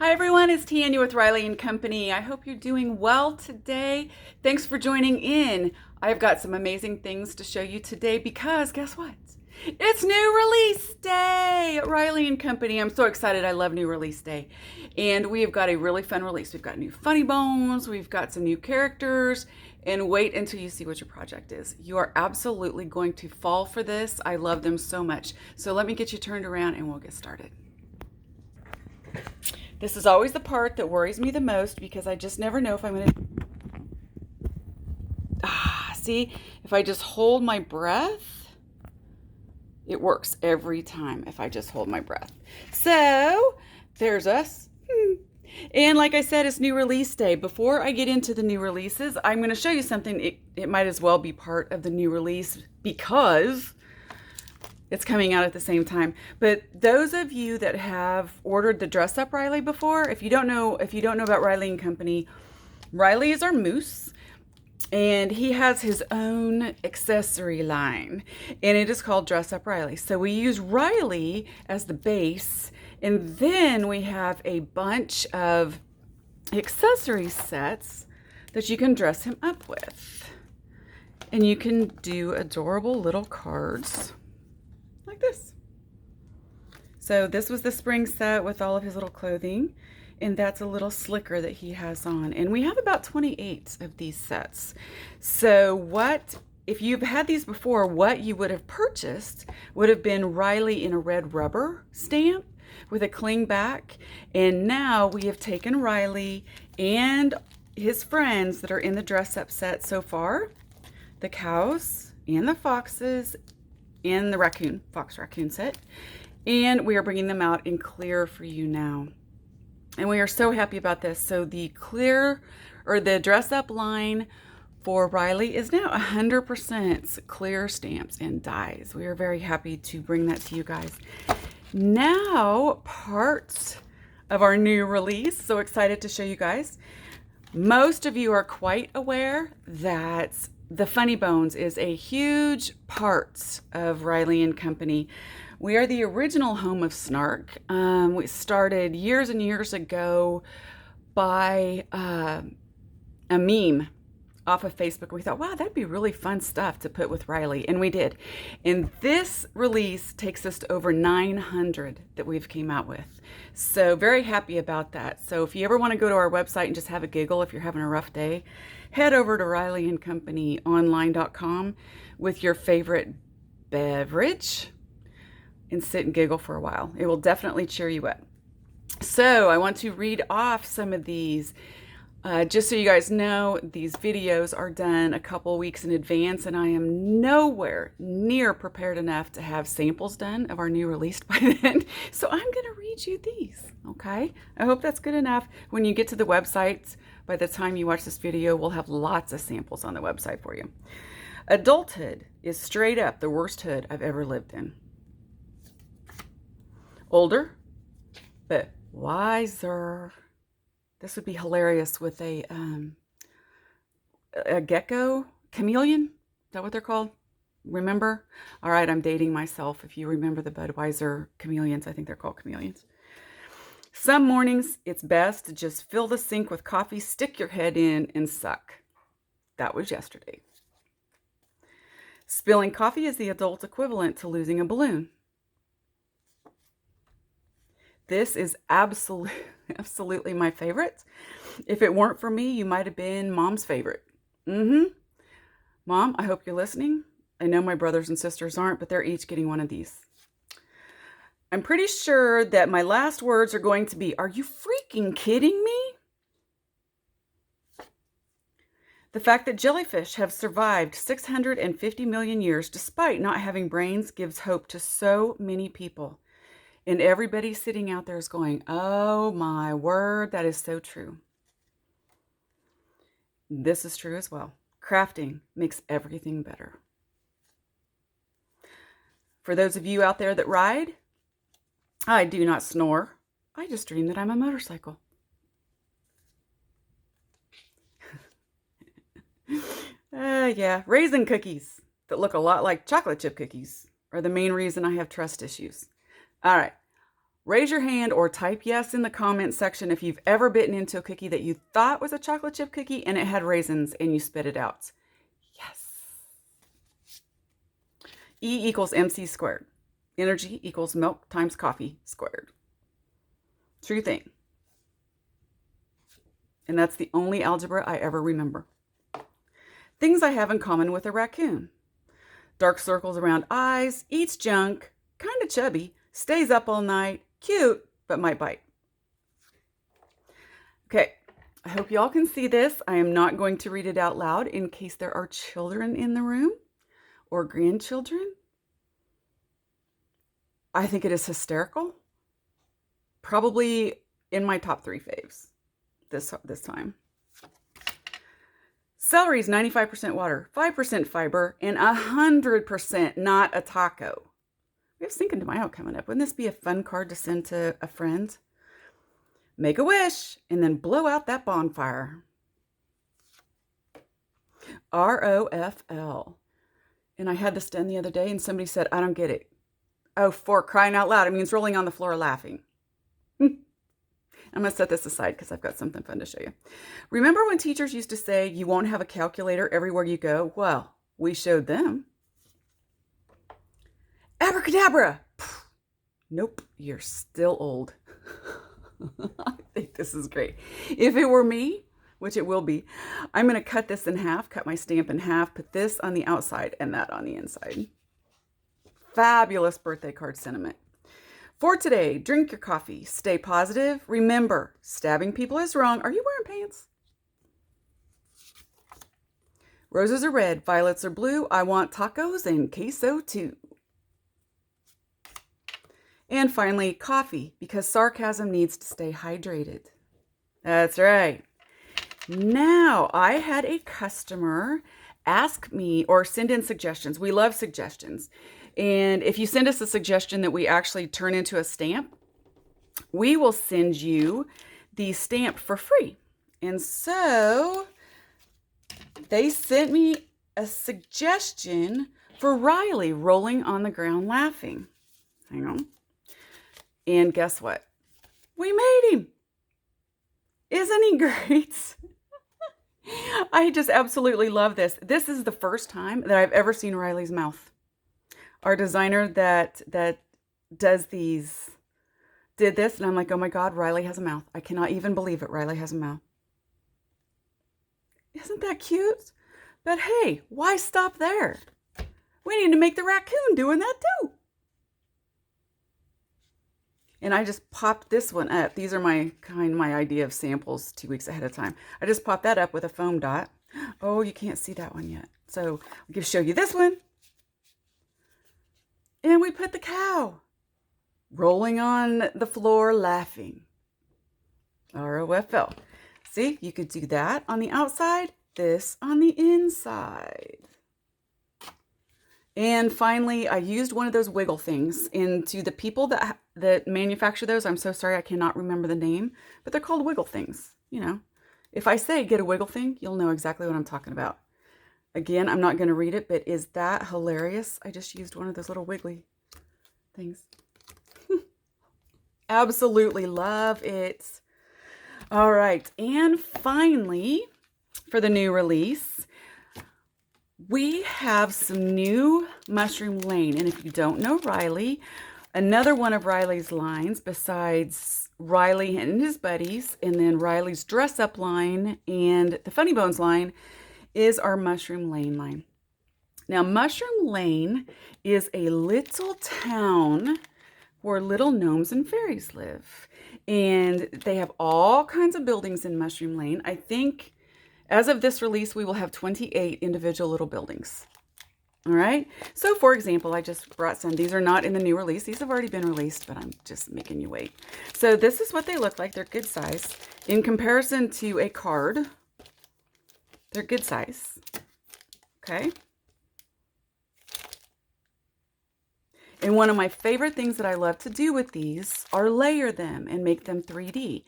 Hi everyone, it's Tanya with Riley and Company. I hope you're doing well today. Thanks for joining in. I've got some amazing things to show you today because guess what? It's new release day at Riley and Company. I'm so excited. I love new release day. And we have got a really fun release. We've got new FunnyBones, we've got some new characters, and wait until you see what your project is. You are absolutely going to fall for this. I love them so much. So let me get you turned around and we'll get started. This is always the part that worries me the most because I just never know if I'm going to... see, if I just hold my breath, it works every time if I just hold my breath. So, there's us. And like I said, it's new release day. Before I get into the new releases, I'm going to show you something. It might as well be part of the new release because it's coming out at the same time. But those of you that have ordered the Dress Up Riley before, if you don't know about Riley and Company, Riley is our moose, and he has his own accessory line, and it is called Dress Up Riley. So we use Riley as the base, and then we have a bunch of accessory sets that you can dress him up with. And you can do adorable little cards like this. So this was the spring set with all of his little clothing, and that's a little slicker that he has on. And we have about 28 of these sets. So if you've had these before, what you would have purchased would have been Riley in a red rubber stamp with a cling back. And now we have taken Riley and his friends that are in the dress up set so far, the cows and the foxes and the fox raccoon set, and we are bringing them out in clear for you now. And we are so happy about this. So the clear, or the dress up line for Riley is now 100% clear stamps and dies. We are very happy to bring that to you guys. Now, parts of our new release. So excited to show you guys. Most of you are quite aware that the FunnyBones is a huge part of Riley and Company. We are the original home of Snark. We started years and years ago by a meme off of Facebook. We thought, wow, that'd be really fun stuff to put with Riley, and we did. And this release takes us to over 900 that we've came out with. So very happy about that. So if you ever want to go to our website and just have a giggle if you're having a rough day, head over to RileyandCompanyOnline.com with your favorite beverage and sit and giggle for a while. It will definitely cheer you up. So I want to read off some of these. Just so you guys know, these videos are done a couple weeks in advance, and I am nowhere near prepared enough to have samples done of our new release by then. So I'm going to read you these, okay? I hope that's good enough. When you get to the website, by the time you watch this video, we'll have lots of samples on the website for you. Adulthood is straight up the worst hood I've ever lived in. Older, but wiser. This would be hilarious with a gecko chameleon. Is that what they're called? Remember? All right, I'm dating myself. If you remember the But-Weiser chameleons, I think they're called chameleons. Some mornings, it's best to just fill the sink with coffee, stick your head in, and suck. That was yesterday. Spilling coffee is the adult equivalent to losing a balloon. This is absolutely my favorite. If it weren't for me, you might have been Mom's favorite. Mom, I hope you're listening. I know my brothers and sisters aren't, but they're each getting one of these. I'm pretty sure that my last words are going to be, are you freaking kidding me? The fact that jellyfish have survived 650 million years despite not having brains gives hope to so many people. And everybody sitting out there is going, oh my word, that is so true. This is true as well. Crafting makes everything better. For those of you out there that ride, I do not snore. I just dream that I'm a motorcycle. Yeah, raisin cookies that look a lot like chocolate chip cookies are the main reason I have trust issues. All right. Raise your hand or type yes in the comment section if you've ever bitten into a cookie that you thought was a chocolate chip cookie and it had raisins and you spit it out. Yes. E equals MC squared. Energy equals milk times coffee squared. True thing. And that's the only algebra I ever remember. Things I have in common with a raccoon. Dark circles around eyes, eats junk, kind of chubby, stays up all night, cute, but might bite. Okay, I hope y'all can see this. I am not going to read it out loud in case there are children in the room or grandchildren. I think it is hysterical. Probably in my top 3 faves this time. Celery is 95% water, 5% fiber, and 100% not a taco. We have Cinco de Mayo coming up. Wouldn't this be a fun card to send to a friend? Make a wish and then blow out that bonfire. ROFL. And I had this done the other day and somebody said, I don't get it. Oh, for crying out loud, it means rolling on the floor laughing. I'm going to set this aside because I've got something fun to show you. Remember when teachers used to say you won't have a calculator everywhere you go? Well, we showed them. Abracadabra! Nope, you're still old. I think this is great. If it were me, which it will be, I'm going to cut this in half, cut my stamp in half, put this on the outside and that on the inside. Fabulous birthday card sentiment. For today, drink your coffee, stay positive. Remember, stabbing people is wrong. Are you wearing pants? Roses are red, violets are blue. I want tacos and queso too. And finally, coffee, because sarcasm needs to stay hydrated. That's right. Now, I had a customer ask me or send in suggestions. We love suggestions. And if you send us a suggestion that we actually turn into a stamp, we will send you the stamp for free. And so they sent me a suggestion for Riley rolling on the ground laughing. Hang on. And guess what? We made him. Isn't he great? I just absolutely love this. This is the first time that I've ever seen Riley's mouth. Our designer that does these did this, and I'm like, oh my God, Riley has a mouth. I cannot even believe it. Riley has a mouth. Isn't that cute? But hey, why stop there? We need to make the raccoon doing that too. And I just popped this one up. These are my idea of samples 2 weeks ahead of time. I just popped that up with a foam dot. Oh, you can't see that one yet. So I'll just show you this one. And we put the cow rolling on the floor laughing. ROFL. See, you could do that on the outside, this on the inside. And finally, I used one of those wiggle things into the people that manufacture those. I'm so sorry, I cannot remember the name, but they're called wiggle things. You know, if I say get a wiggle thing, you'll know exactly what I'm talking about. Again, I'm not going to read it, but is that hilarious? I just used one of those little wiggly things. Absolutely love it. All right. And finally, for the new release, we have some new Mushroom Lane. And if you don't know Riley, another one of Riley's lines besides Riley and his buddies, and then Riley's dress up line and the FunnyBones line is our Mushroom Lane line. Now, Mushroom Lane is a little town where little gnomes and fairies live. And they have all kinds of buildings in Mushroom Lane. I think as of this release, we will have 28 individual little buildings. All right. So for example, I just brought some. These are not in the new release. These have already been released, but I'm just making you wait. So this is what they look like. They're good size. In comparison to a card, they're good size. Okay. And one of my favorite things that I love to do with these are layer them and make them 3D.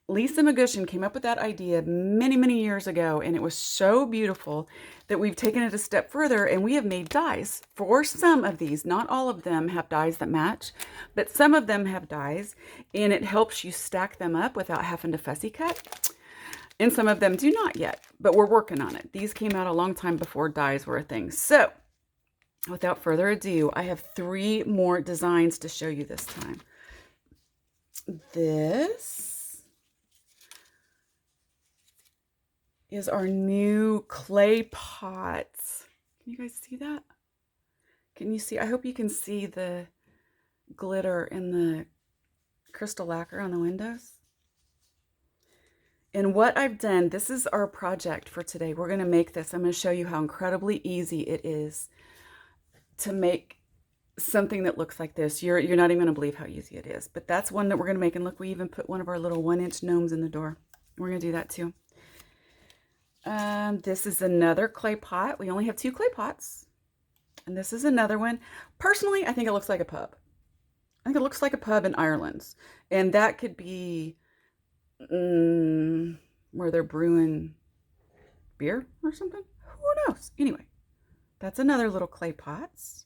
Lisa Magushin came up with that idea many, many years ago, and it was so beautiful that we've taken it a step further, and we have made dies for some of these. Not all of them have dies that match, but some of them have dies, and it helps you stack them up without having to fussy cut. And some of them do not yet, but we're working on it. These came out a long time before dies were a thing. So without further ado, I have 3 more designs to show you this time. This is our new clay pots. Can you guys see that? Can you see? I hope you can see the glitter and the crystal lacquer on the windows. And what I've done, this is our project for today. We're going to make this. I'm going to show you how incredibly easy it is to make something that looks like this. You're not even going to believe how easy it is. But that's one that we're going to make. And look, we even put one of our little 1-inch gnomes in the door. We're going to do that too. This is another clay pot. We only have 2 clay pots. And this is another one. Personally, I think it looks like a pub. I think it looks like a pub in Ireland. And that could be where they're brewing beer or something. Who knows? Anyway, that's another little clay pots.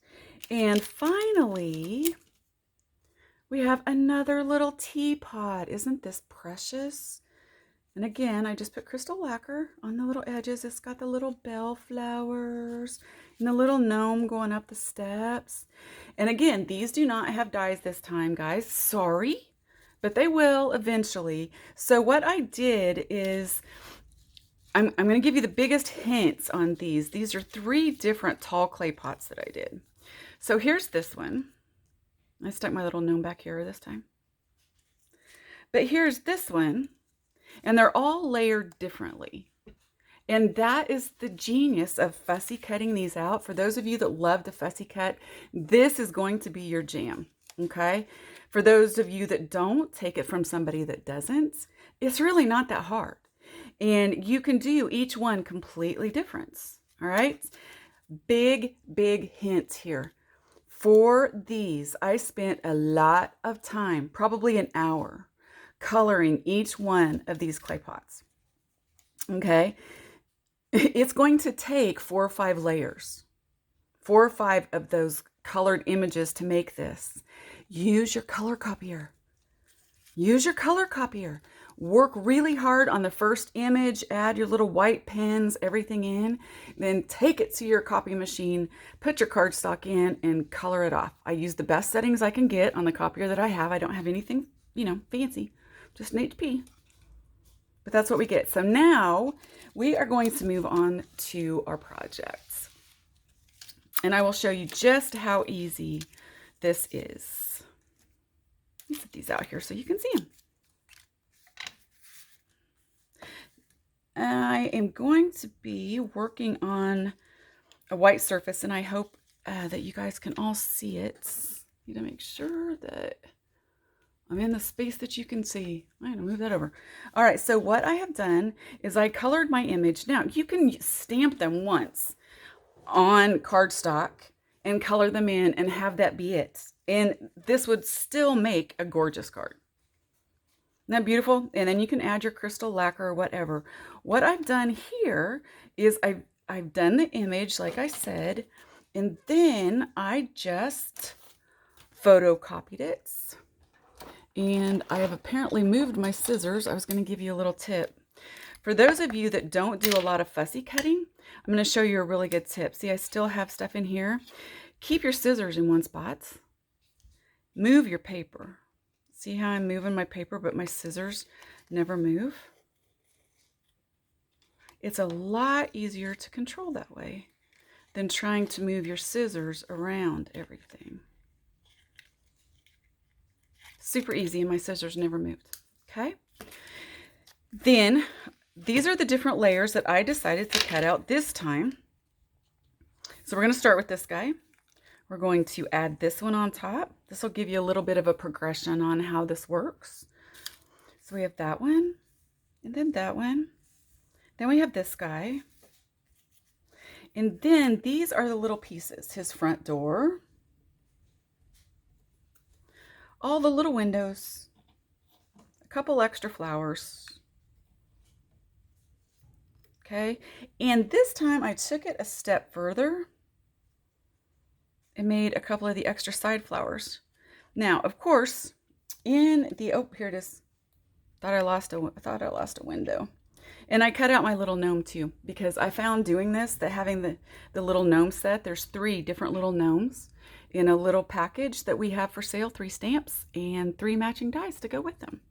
And finally, we have another little teapot. Isn't this precious? And again, I just put crystal lacquer on the little edges. It's got the little bell flowers and the little gnome going up the steps. And again, these do not have dies this time, guys. Sorry, but they will eventually. So what I did is, I'm going to give you the biggest hints on these. These are 3 different tall clay pots that I did. So here's this one. I stuck my little gnome back here this time. But here's this one. And they're all layered differently. And that is the genius of fussy cutting these out. For those of you that love to fussy cut, this is going to be your jam, okay? For those of you that don't, take it from somebody that doesn't. It's really not that hard. And you can do each one completely different, all right? Big, big hint here. For these, I spent a lot of time, probably an hour, coloring each one of these clay pots. Okay, it's going to take 4 or 5 layers, 4 or 5 of those colored images to make this. Use your color copier. Use your color copier. Work really hard on the first image, add your little white pens, everything in, then take it to your copy machine, put your cardstock in, and color it off. I use the best settings I can get on the copier that I have. I don't have anything, fancy. Just an HP. But that's what we get. So now we are going to move on to our projects. And I will show you just how easy this is. Let me set these out here so you can see them. I am going to be working on a white surface, and I hope that you guys can all see it. Need to make sure that I'm in the space that you can see. I'm going to move that over. All right, so what I have done is I colored my image. Now, you can stamp them once on cardstock and color them in and have that be it. And this would still make a gorgeous card. Isn't that beautiful? And then you can add your crystal lacquer or whatever. What I've done here is I've done the image, like I said, and then I just photocopied it. And I have apparently moved my scissors. I was going to give you a little tip. For those of you that don't do a lot of fussy cutting, I'm going to show you a really good tip. See, I still have stuff in here. Keep your scissors in one spot. Move your paper. See how I'm moving my paper, but my scissors never move? It's a lot easier to control that way than trying to move your scissors around everything. Super easy, and my scissors never moved. Okay? Then, these are the different layers that I decided to cut out this time. So we're going to start with this guy. We're going to add this one on top. This will give you a little bit of a progression on how this works. So we have that one, and then that one. Then we have this guy. And then these are the little pieces. His front door. All the little windows. couple extra flowers. Okay, and this time I took it a step further and made a couple of the extra side flowers. Now, of course, in the, oh, here it is. I thought I lost a window. And I cut out my little gnome too, because I found doing this, that having the little gnome set, there's 3 different little gnomes in a little package that we have for sale, 3 stamps and 3 matching dies to go with them.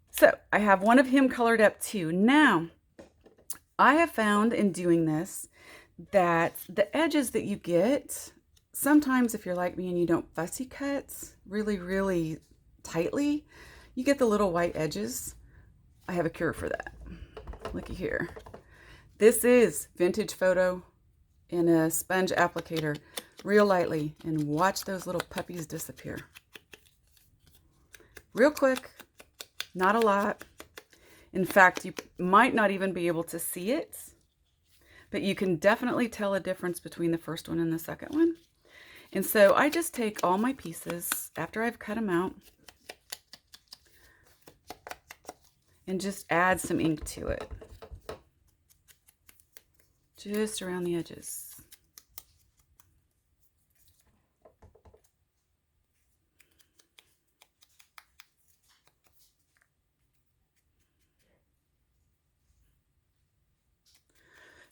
So I have one of him colored up too. Now, I have found in doing this that the edges that you get, sometimes if you're like me and you don't fussy cut really, really tightly, you get the little white edges. I have a cure for that. Looky here. This is vintage photo in a sponge applicator, real lightly, and watch those little puppies disappear. Real quick, not a lot. In fact, you might not even be able to see it, but you can definitely tell a difference between the first one and the second one. And so I just take all my pieces after I've cut them out and just add some ink to it. Just around the edges.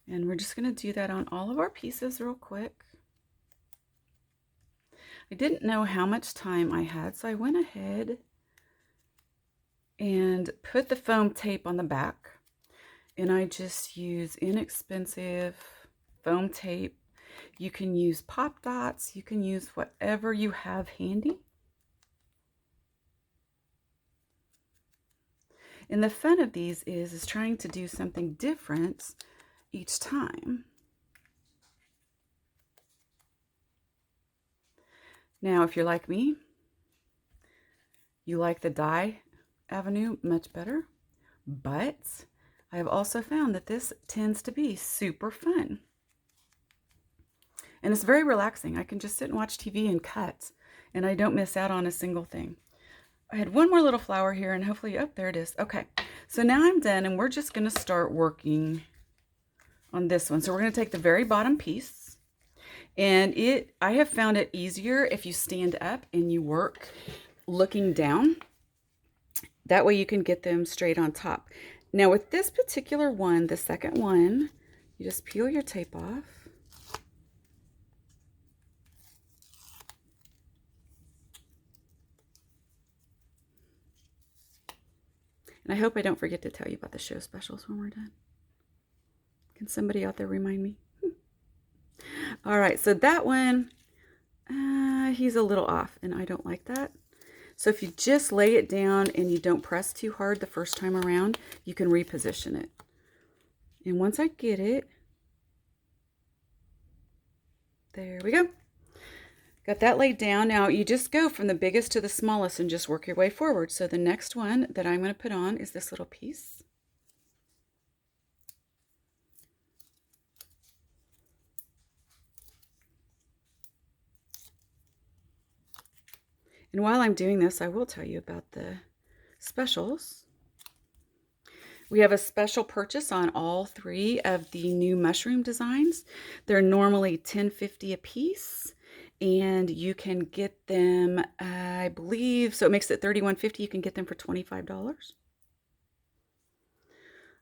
And we're just going to do that on all of our pieces real quick. I didn't know how much time I had, so I went ahead and put the foam tape on the back. And I just use inexpensive foam tape. You can use pop dots. You can use whatever you have handy. And the fun of these is trying to do something different each time. Now, if you're like me, you like the die avenue much better, but I have also found that this tends to be super fun. And it's very relaxing. I can just sit and watch TV and cut, and I don't miss out on a single thing. I had one more little flower here, and hopefully, oh, there it is. Okay, so now I'm done, and we're just going to start working on this one. So we're going to take the very bottom piece, and I have found it easier if you stand up and you work looking down. That way you can get them straight on top. Now with this particular one, the second one, you just peel your tape off. And I hope I don't forget to tell you about the show specials when we're done. Can somebody out there remind me? All right, so that one, he's a little off, and I don't like that. So if you just lay it down and you don't press too hard the first time around, you can reposition it. And once I get it, there we go. Got that laid down. Now you just go from the biggest to the smallest and just work your way forward. So the next one that I'm going to put on is this little piece. And while I'm doing this, I will tell you about the specials. We have a special purchase on all 3 of the new mushroom designs. They're normally $10.50 a piece, and you can get them, I believe, so it makes it $31.50. You can get them for $25.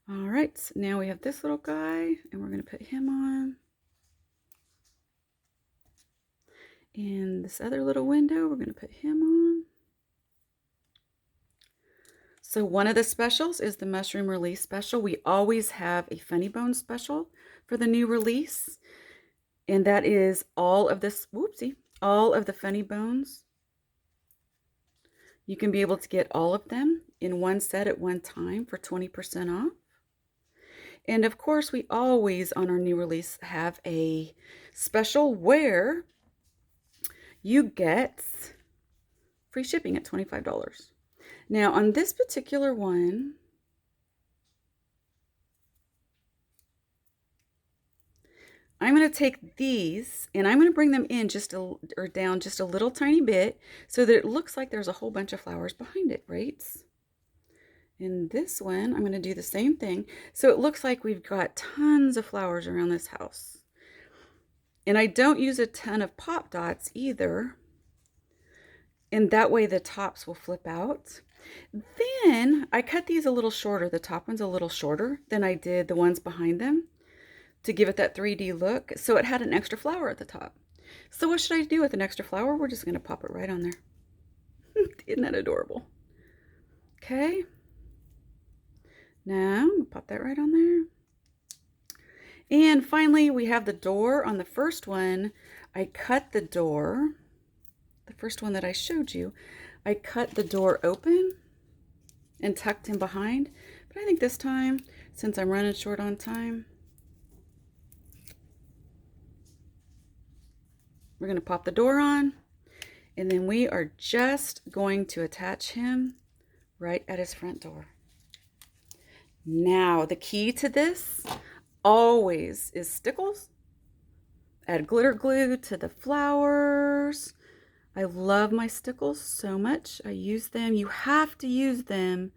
All right, so now we have this little guy, and we're going to put him on. And this other little window, we're going to put him on. So one of the specials is the mushroom release special. We always have a FunnyBones special for the new release. And that is all of this, all of the FunnyBones. You can be able to get all of them in one set at one time for 20% off. And of course, we always on our new release have a special where you get free shipping at $25. Now on this particular one, I'm going to take these and I'm going to bring them in down just a little tiny bit so that it looks like there's a whole bunch of flowers behind it, right? In this one, I'm going to do the same thing. So it looks like we've got tons of flowers around this house. And I don't use a ton of pop dots either. And that way the tops will flip out. Then I cut these a little shorter. The top one's a little shorter than I did the ones behind them to give it that 3D look. So it had an extra flower at the top. So what should I do with an extra flower? We're just going to pop it right on there. Isn't that adorable? Okay. Now, I'm going to pop that right on there. And finally, we have the door on the first one. I cut the door, the first one that I showed you, I cut the door open and tucked him behind. But I think this time, since I'm running short on time, we're going to pop the door on, and then we are just going to attach him right at his front door. Now, the key to this always is stickles. Add glitter glue to the flowers. I love my stickles so much. I use them. You have to use them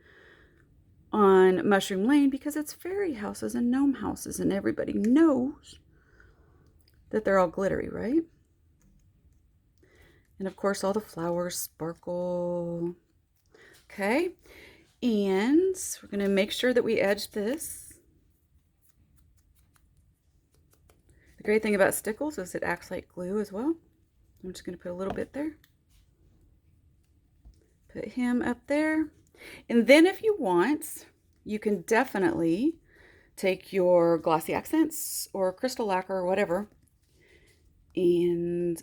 on Mushroom Lane because it's fairy houses and gnome houses, and everybody knows that they're all glittery, right? And of course, all the flowers sparkle. Okay, and we're going to make sure that we edge this. The great thing about stickles is it acts like glue as well. I'm just going to put a little bit there. Put him up there. And then if you want, you can definitely take your glossy accents or crystal lacquer or whatever. And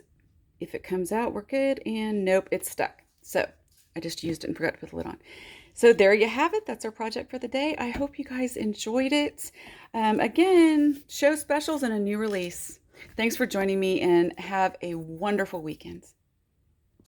if it comes out, we're good. And nope, it's stuck. So I just used it and forgot to put the lid on. So there you have it. That's our project for the day. I hope you guys enjoyed it. Again, show specials and a new release. Thanks for joining me and have a wonderful weekend.